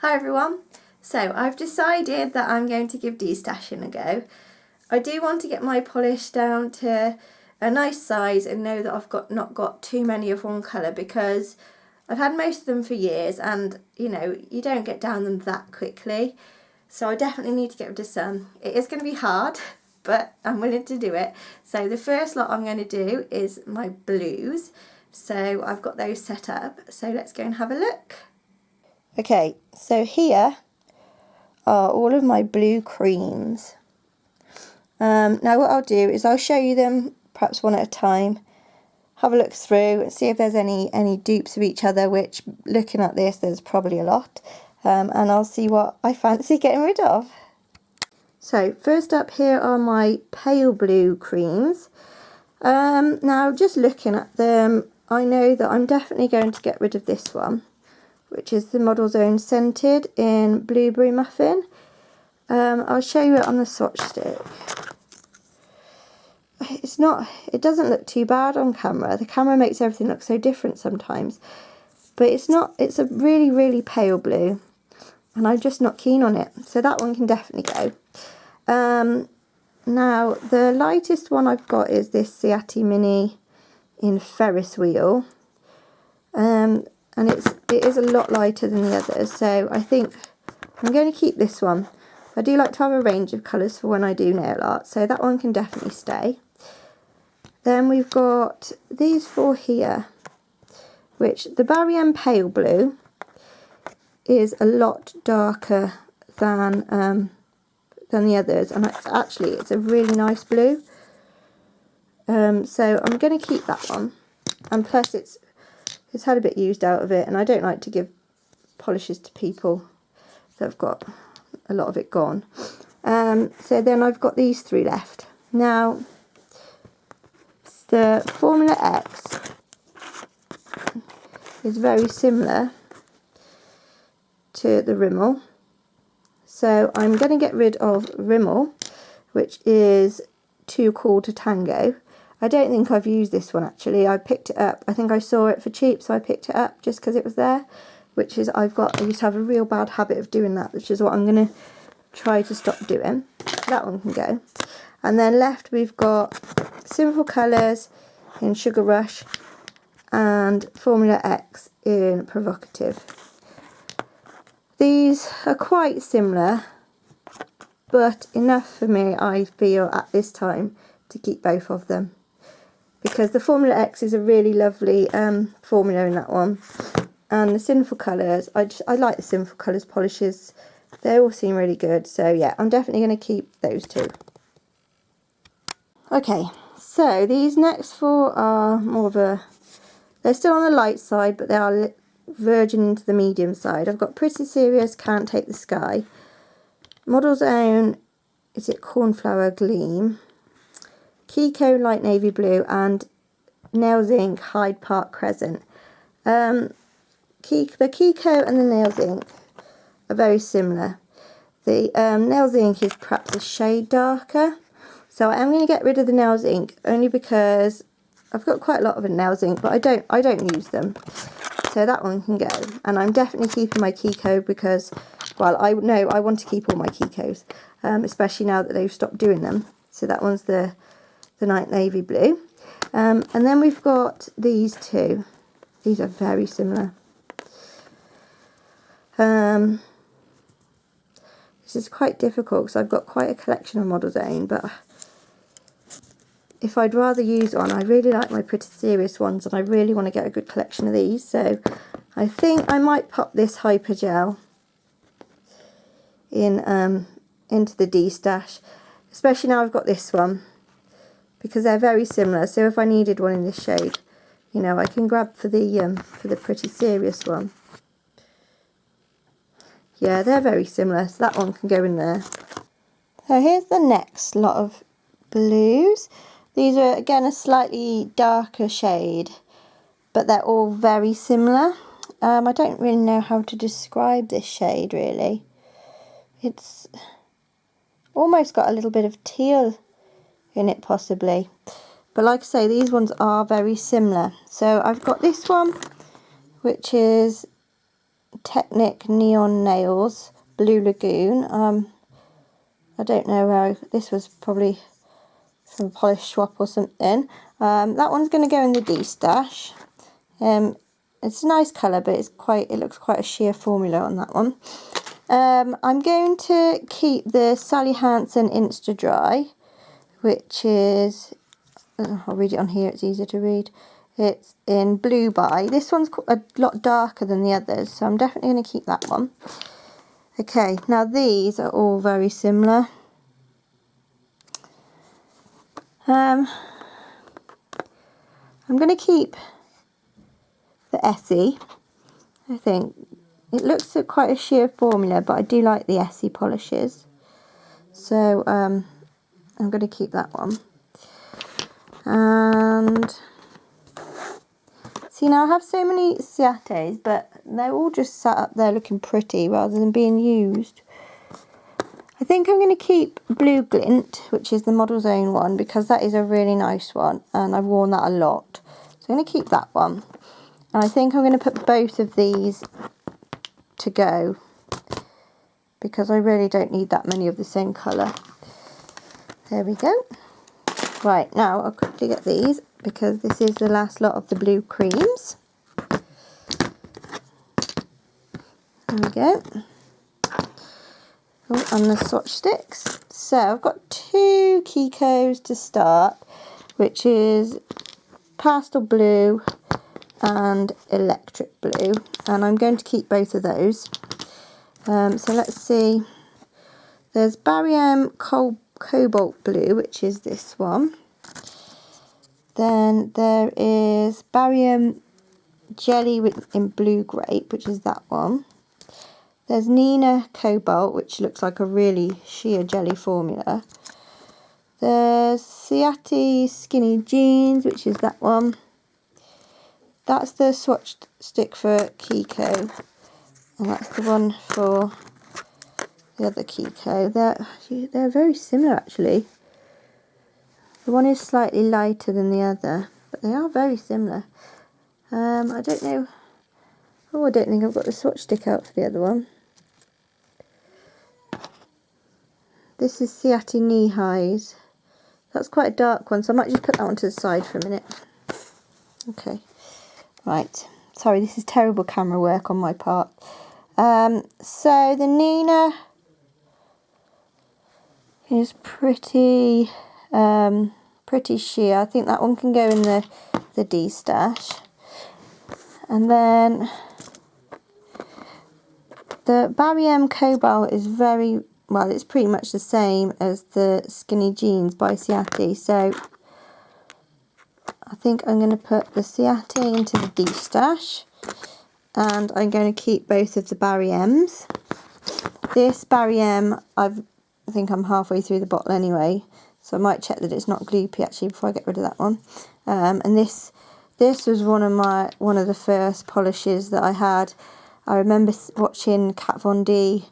Hi everyone, so I've decided that I'm going to give destashing a go. I do want to get my polish down to a nice size and know that I've not got too many of one colour, because I've had most of them for years and you don't get down them that quickly, so I definitely need to get rid of some. It is going to be hard, but I'm willing to do it. So the first lot I'm going to do is my blues, so I've got those set up, so let's go and have a look. Okay, so here are all of my blue creams. Now what I'll do is I'll show you them perhaps one at a time, have a look through and see if there's any dupes of each other, which looking at this there's probably a lot, and I'll see what I fancy getting rid of. So first up here are my pale blue creams. Now just looking at them, I know that I'm definitely going to get rid of this one, which is the Model's Own Scented in Blueberry Muffin. I'll show you it on the swatch stick. It doesn't look too bad on camera. The camera makes everything look so different sometimes. But it's a really, really pale blue. And I'm just not keen on it. So that one can definitely go. Now, the lightest one I've got is this Ciati Mini in Ferris Wheel. And it is a lot lighter than the others, so I think I'm going to keep this one. I do like to have a range of colours for when I do nail art, so that one can definitely stay. Then we've got these four here, which the Barry M Pale Blue is a lot darker than the others, and it's a really nice blue. So I'm going to keep that one, and plus it's had a bit used out of it, and I don't like to give polishes to people that have got a lot of it gone. So then I've got these three left. Now, the Formula X is very similar to the Rimmel. So I'm going to get rid of Rimmel, which is Too Cool to Tango. I don't think I've used this one actually. I picked it up. I think I saw it for cheap, so I picked it up just because it was there. I used to have a real bad habit of doing that, which is what I'm going to try to stop doing. That one can go. And then left we've got Sinful Colours in Sugar Rush and Formula X in Provocative. These are quite similar, but enough for me, I feel, at this time to keep both of them. Because the Formula X is a really lovely formula in that one. And the Sinful Colours, I like the Sinful Colours polishes. They all seem really good. So yeah, I'm definitely going to keep those two. Okay, so these next four are more of they're still on the light side, but they are verging into the medium side. I've got Pretty Serious, Can't Take the Sky. Model's Own, is it Cornflower Gleam? Kiko Light Navy Blue and Nails Ink Hyde Park Crescent. The Kiko and the Nails Ink are very similar. The Nails Ink is perhaps a shade darker, so I am going to get rid of the Nails Ink only because I've got quite a lot of Nails Ink, but I don't use them, so that one can go. And I'm definitely keeping my Kiko because, well, I want to keep all my Kikos, especially now that they've stopped doing them. So that one's the Night Navy Blue. And then we've got these two. These are very similar. This is quite difficult because I've got quite a collection of Model's Own, but if I'd rather use one, I really like my Pretty Serious ones and I really want to get a good collection of these, so I think I might pop this Hyper Gel in into the Destash, especially now I've got this one, because they're very similar. So if I needed one in this shade, I can grab for the Pretty Serious one. Yeah, they're very similar, so that one can go in there. So here's the next lot of blues. These are again a slightly darker shade, but they're all very similar. I don't really know how to describe this shade really. It's almost got a little bit of teal in it possibly, but like I say, these ones are very similar. So I've got this one, which is Technic Neon Nails Blue Lagoon. I don't know where this was, probably from a polish swap or something. That one's going to go in the Destash. It's a nice colour, but it looks quite a sheer formula on that one. I'm going to keep the Sally Hansen Insta Dry, which is, I'll read it on here, it's easier to read. It's in Blue By. This one's a lot darker than the others, so I'm definitely going to keep that one. Okay, now these are all very similar. I'm going to keep the Essie. I think it looks quite a sheer formula, but I do like the Essie polishes, so I'm going to keep that one. And see, now I have so many Ciates, but they're all just sat up there looking pretty rather than being used. I think I'm going to keep Blue Glint, which is the Model's Own one, because that is a really nice one and I've worn that a lot. So I'm going to keep that one. And I think I'm going to put both of these to go, because I really don't need that many of the same colour. There we go. Right, now I'll quickly get these, because this is the last lot of the blue creams. There we go. Oh, and the swatch sticks. So I've got 2 Kikos to start, which is Pastel Blue and Electric Blue, and I'm going to keep both of those. So let's see. There's Barium Cobalt Blue, which is this one. Then there is Barium Jelly in Blue Grape, which is that one. There's Nina Cobalt, which looks like a really sheer jelly formula. There's Ciate Skinny Jeans, which is that one. That's the swatch stick for Kiko, and that's the one for the other Kiko. They're very similar actually. The one is slightly lighter than the other, but they are very similar. I don't know. Oh, I don't think I've got the swatch stick out for the other one. This is Ciate Knee Highs. That's quite a dark one, so I might just put that one to the side for a minute. Okay. Right, sorry, this is terrible camera work on my part. So the Nina is pretty sheer. I think that one can go in the Destash. And then the Barium Cobalt is very, well, it's pretty much the same as the Skinny Jeans by Ciate. So I think I'm going to put the Ciate into the Destash, and I'm going to keep both of the Bariums. This Barium, I think I'm halfway through the bottle anyway, so I might check that it's not gloopy actually before I get rid of that one. And this was one of the first polishes that I had. I remember watching Kat Von D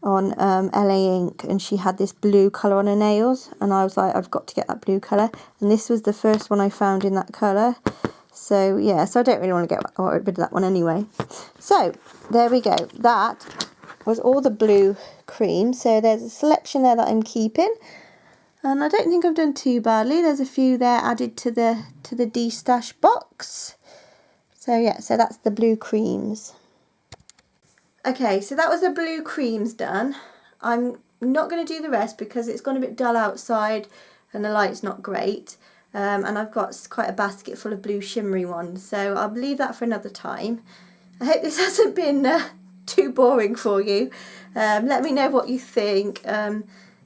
on LA Ink, and she had this blue colour on her nails, and I was like, I've got to get that blue colour, and this was the first one I found in that colour. So yeah, so I don't really want to get rid of that one anyway. So there we go, that was all the blue cream. So there's a selection there that I'm keeping, and I don't think I've done too badly. There's a few there added to the Destash box. So yeah, so that's the blue creams. Okay, so that was the blue creams done. I'm not going to do the rest because it's gone a bit dull outside and the light's not great. And I've got quite a basket full of blue shimmery ones, so I'll leave that for another time. I hope this hasn't been too boring for you. Let me know what you think.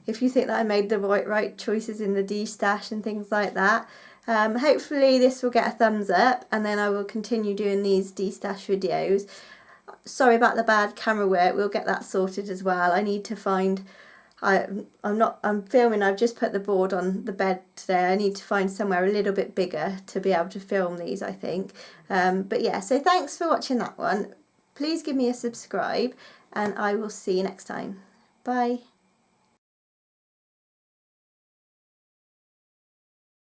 If you think that I made the right choices in the Destash and things like that. Hopefully this will get a thumbs up, and then I will continue doing these Destash videos. Sorry about the bad camera work, we'll get that sorted as well. I need to find, I'm filming, I've just put the board on the bed today. I need to find somewhere a little bit bigger to be able to film these, I think. But yeah, so thanks for watching that one. Please give me a subscribe, and I will see you next time. Bye.